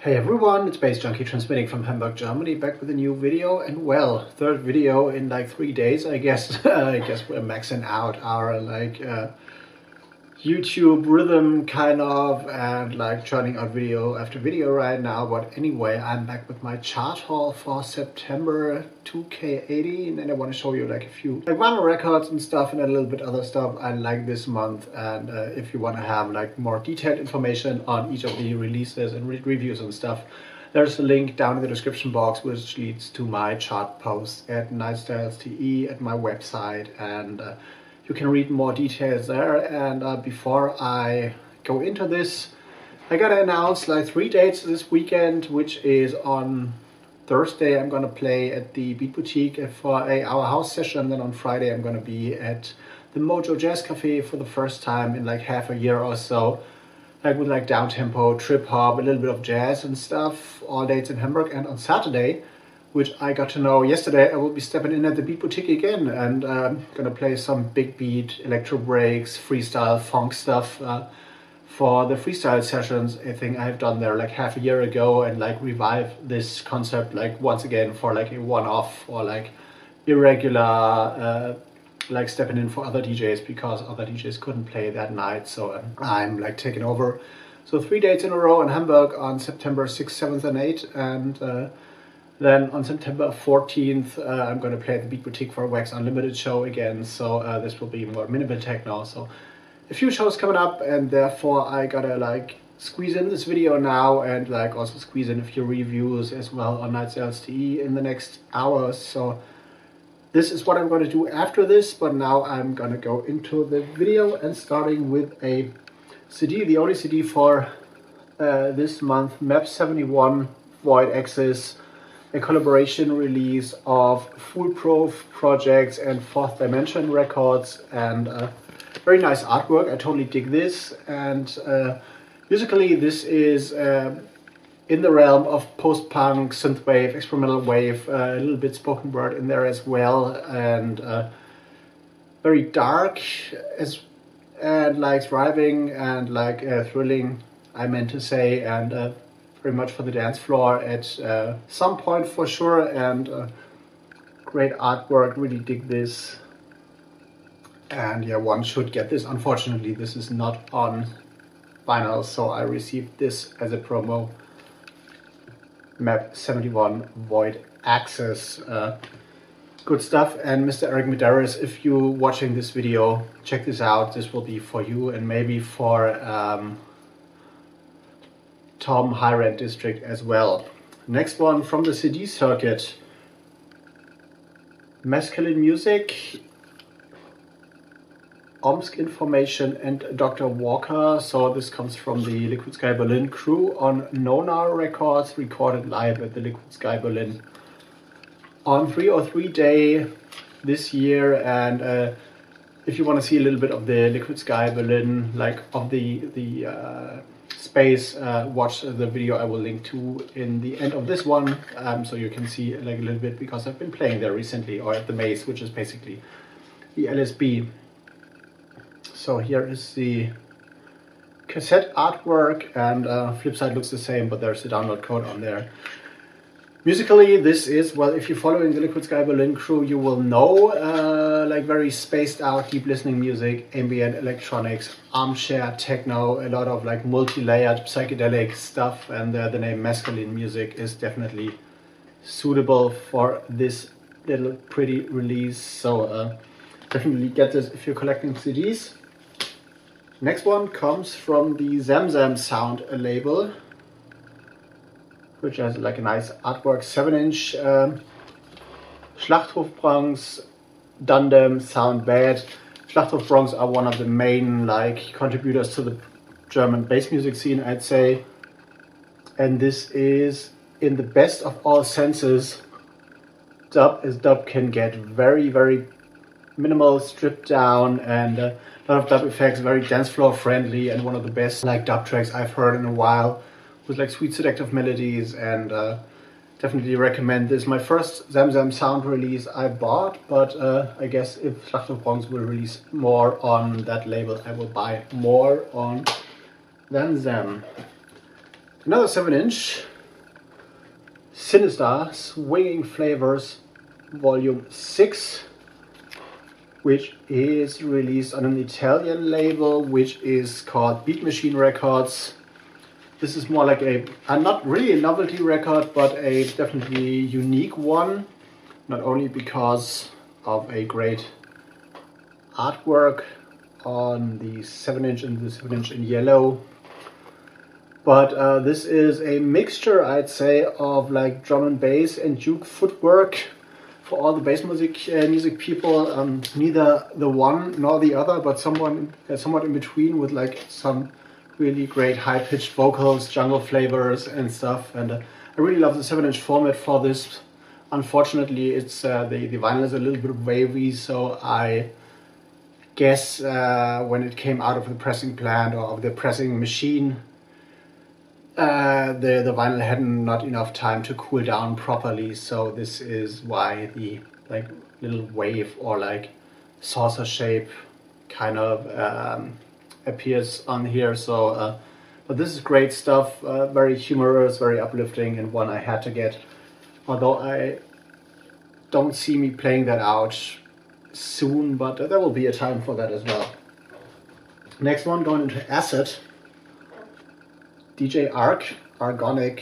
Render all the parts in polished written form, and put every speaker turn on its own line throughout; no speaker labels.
Hey everyone, it's baze.djunkiii transmitting from Hamburg, Germany, back with a new video, and well, third video in like 3 days, I guess. I guess we're maxing out our YouTube rhythm kind of, and like churning out video after video right now. But anyway, I'm back with my chart haul for September 2K80, and then I want to show you like a few like vinyl records and stuff, and a little bit other stuff I like this month. And if you want to have like more detailed information on each of the releases and reviews and stuff, there's a link down in the description box which leads to my chart post at nightstyles.de at my website, and you can read more details there. And before I go into this, I gotta announce like 3 dates this weekend, which is on Thursday I'm gonna play at the Beat Boutique for our house session. Then on Friday I'm gonna be at the Mojo Jazz Cafe for the first time in like half a year or so, like with like down tempo, trip hop, a little bit of jazz and stuff. All dates in Hamburg. And on Saturday, which I got to know yesterday, I will be stepping in at the Beat Boutique again, and gonna play some big beat, electro breaks, freestyle, funk stuff for the freestyle sessions. I think I've done there like half a year ago, and like revive this concept like once again for like a one-off or like irregular like stepping in for other DJs because other DJs couldn't play that night. So I'm like taking over. So 3 dates in a row in Hamburg on September 6th, 7th and 8th, and then on September 14th, I'm going to play at the Beat Boutique for a Wax Unlimited show again. So this will be more minimal techno. So a few shows coming up, and therefore I gotta like squeeze in this video now, and like also squeeze in a few reviews as well on nightstyles.de in the next hours. So this is what I'm going to do after this, but now I'm going to go into the video, and starting with a CD, the only CD for this month, Map 71 Void Axis, a collaboration release of Foolproof Projects and Fourth Dimension Records, and very nice artwork. I totally dig this. And musically, this is in the realm of post-punk, synthwave, experimental wave, a little bit spoken word in there as well, and very dark and like driving and like thrilling, I meant to say, and very much for the dance floor at some point for sure. And great artwork, really dig this. And yeah, one should get this. Unfortunately, this is not on vinyl, so I received this as a promo. Map 71 Void Axis. Good stuff. And Mr. Eric Medeiros, if you're watching this video, check this out. This will be for you, and maybe for Tom High Rent District as well. Next one from the CD circuit, Masculine Music, Omsk Information and Dr. Walker. So this comes from the Liquid Sky Berlin crew on Nona Records, recorded live at the Liquid Sky Berlin on 303 Day this year. And if you want to see a little bit of the Liquid Sky Berlin, like of the space, watch the video I will link to in the end of this one, so you can see like a little bit, because I've been playing there recently, or at the Maze, which is basically the LSB. So here is the cassette artwork, and flip side looks the same, but there's a download code on there. Musically, this is, well, if you're following the Liquid Sky Berlin crew, you will know, like very spaced out, deep listening music, ambient electronics, armchair techno, a lot of like multi-layered psychedelic stuff, and the name Masculine Music is definitely suitable for this little pretty release. So definitely get this if you're collecting CDs. Next one comes from the Zamzam Sound label, which has like a nice artwork, 7-inch Schlachthofbronx, Dundam, Sound Bad. Schlachthofbronx are one of the main like contributors to the German bass music scene, I'd say. And this is, in the best of all senses, dub as dub can get. Very, very minimal, stripped down, and a lot of dub effects, very dance floor friendly, and one of the best like dub tracks I've heard in a while, with like sweet seductive melodies. And definitely recommend this. My first Zamzam Sound release I bought, but I guess if Schlachthofbronx will release more on that label, I will buy more on than them. Another 7-inch Sinister Swinging Flavors Volume 6, which is released on an Italian label which is called Beat Machine Records. This is more like a not really a novelty record, but a definitely unique one, not only because of a great artwork on the 7-inch and the 7-inch in yellow, but this is a mixture, I'd say, of like drum and bass and juke footwork for all the bass music people. Neither the one nor the other, but somewhat in between, with like some really great high-pitched vocals, jungle flavors and stuff. And I really love the 7-inch format for this. Unfortunately, it's the vinyl is a little bit wavy, so I guess when it came out of the pressing plant or of the pressing machine, the vinyl had not enough time to cool down properly, so this is why the like little wave or like saucer shape kind of appears on here. So but this is great stuff, very humorous, very uplifting, and one I had to get, although I don't see me playing that out soon, but there will be a time for that as well. Next one, going into acid. DJ Argonic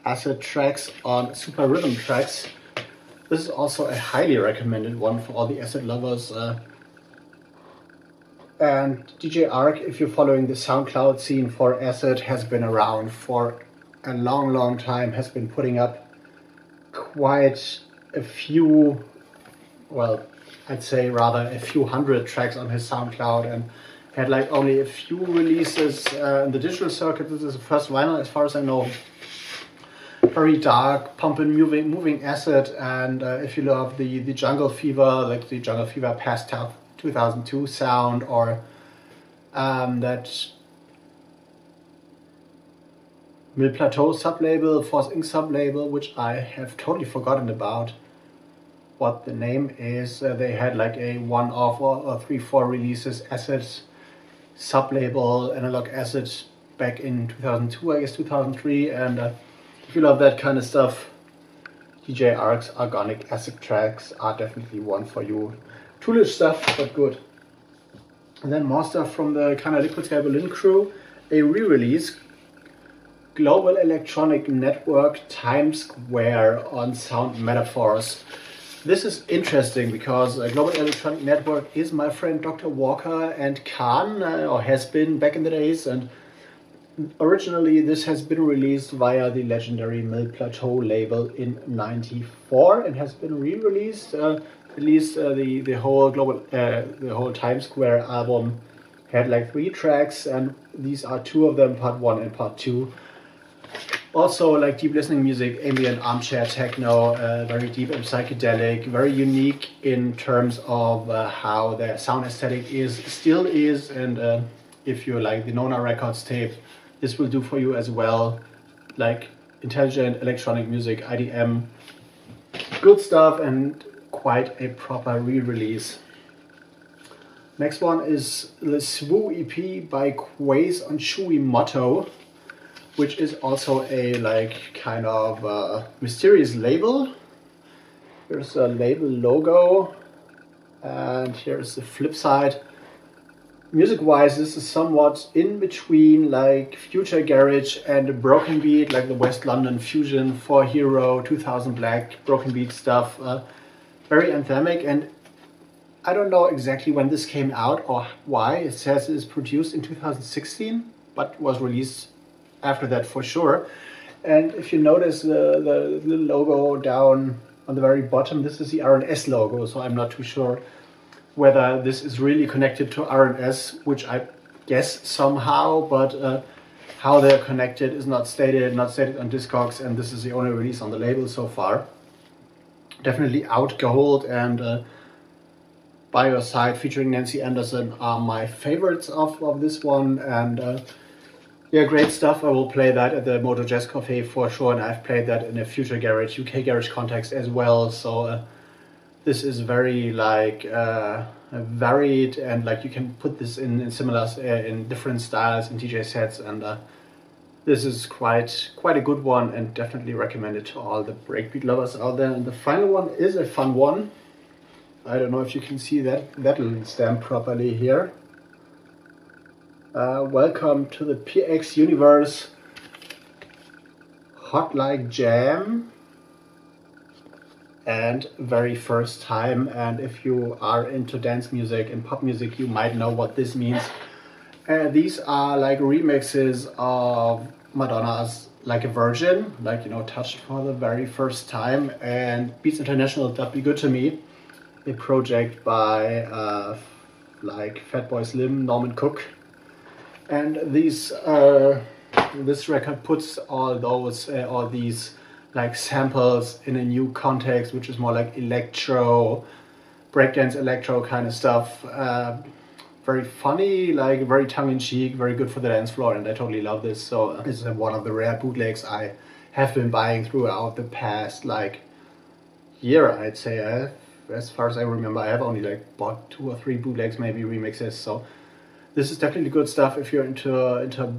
acid tracks on Super Rhythm Tracks. This is also a highly recommended one for all the acid lovers. And DJ Arc, if you're following the SoundCloud scene for acid, has been around for a long time, has been putting up quite a few, well, I'd say rather a few hundred tracks on his SoundCloud, and had like only a few releases in the digital circuit. This is the first vinyl as far as I know. Very dark, pumping, moving acid, and if you love the Jungle Fever, like the Jungle Fever past 2002 sound, or that Mill Plateau sublabel, Force Inc. sublabel, which I have totally forgotten about what the name is. They had like a one-off or 3-4 releases acid sublabel, Analog Acid, back in 2002, I guess 2003, and if you love that kind of stuff, DJ Arc's Argonic Acid tracks are definitely one for you. Toolish stuff, but good. And then more stuff from the kind of Liquid Sky Berlin crew, a re-release, Global Electronic Network Times Square on Sound Metaphors. This is interesting because Global Electronic Network is my friend Dr. Walker and Khan, or has been back in the days, and originally this has been released via the legendary Mill Plateau label in '94 and has been re-released. At least the whole the whole Times Square album had like 3 tracks, and these are 2 of them, part 1 and part 2. Also, like deep listening music, ambient armchair techno, very deep and psychedelic, very unique in terms of how the sound aesthetic still is, and if you like the Nona Records tape, this will do for you as well. Like intelligent electronic music, IDM, good stuff, and quite a proper re-release. Next one is the Swoo EP by Quaze on Chewy Motto, which is also a like kind of mysterious label. Here's a label logo, and here's the flip side. Music-wise, this is somewhat in between like future garage and broken beat, like the West London fusion for Hero, 2000 Black, broken beat stuff. Very anthemic, and I don't know exactly when this came out or why. It says it is produced in 2016, but was released after that for sure. And if you notice the little logo down on the very bottom, this is the R&S logo, so I'm not too sure whether this is really connected to R&S, which I guess somehow, but how they're connected is not stated on discogs, and this is the only release on the label so far. Definitely Out Gold and By Your Side featuring Nancy Anderson are my favorites of this one, and yeah, great stuff. I will play that at the Mojo Jazz Cafe for sure, and I've played that in a future garage, UK garage context as well. So this is very like varied, and like you can put this in similar in different styles in DJ sets, and this is quite a good one, and definitely recommend it to all the breakbeat lovers out there. And the final one is a fun one. I don't know if you can see that little stamp properly here. Welcome to the PX universe. Hot Like Jam. And very first time. And if you are into dance music and pop music, you might know what this means. These are like remixes of Madonna's Like a Virgin, like, you know, touched for the very first time. And Beats International, That'd Be Good to Me, a project by like Fatboy Slim, Norman Cook. And these this record puts all these like samples in a new context, which is more like electro, breakdance electro kind of stuff. Very funny, like very tongue-in-cheek, very good for the dance floor, and I totally love this. So this is one of the rare bootlegs I have been buying throughout the past like year, I'd say. As far as I remember, I have only like bought 2 or 3 bootlegs, maybe remixes. So this is definitely good stuff if you're into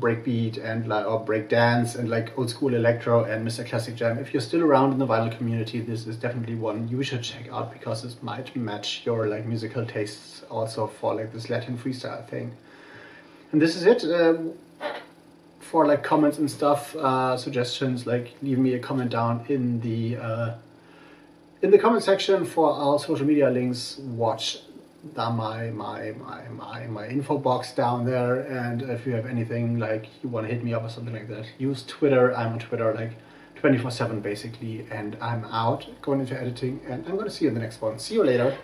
breakbeat and like or breakdance and like old school electro and Mr. Classic Jam. If you're still around in the vinyl community, this is definitely one you should check out, because it might match your like musical tastes also for like this Latin freestyle thing. And this is it. For like comments and stuff, suggestions, like leave me a comment down in the comment section. For our social media links, watch my info box down there. And if you have anything like you want to hit me up or something like that, use Twitter. I'm on Twitter like 24/7 basically. And I'm out going into editing, and I'm going to see you in the next one. See you later.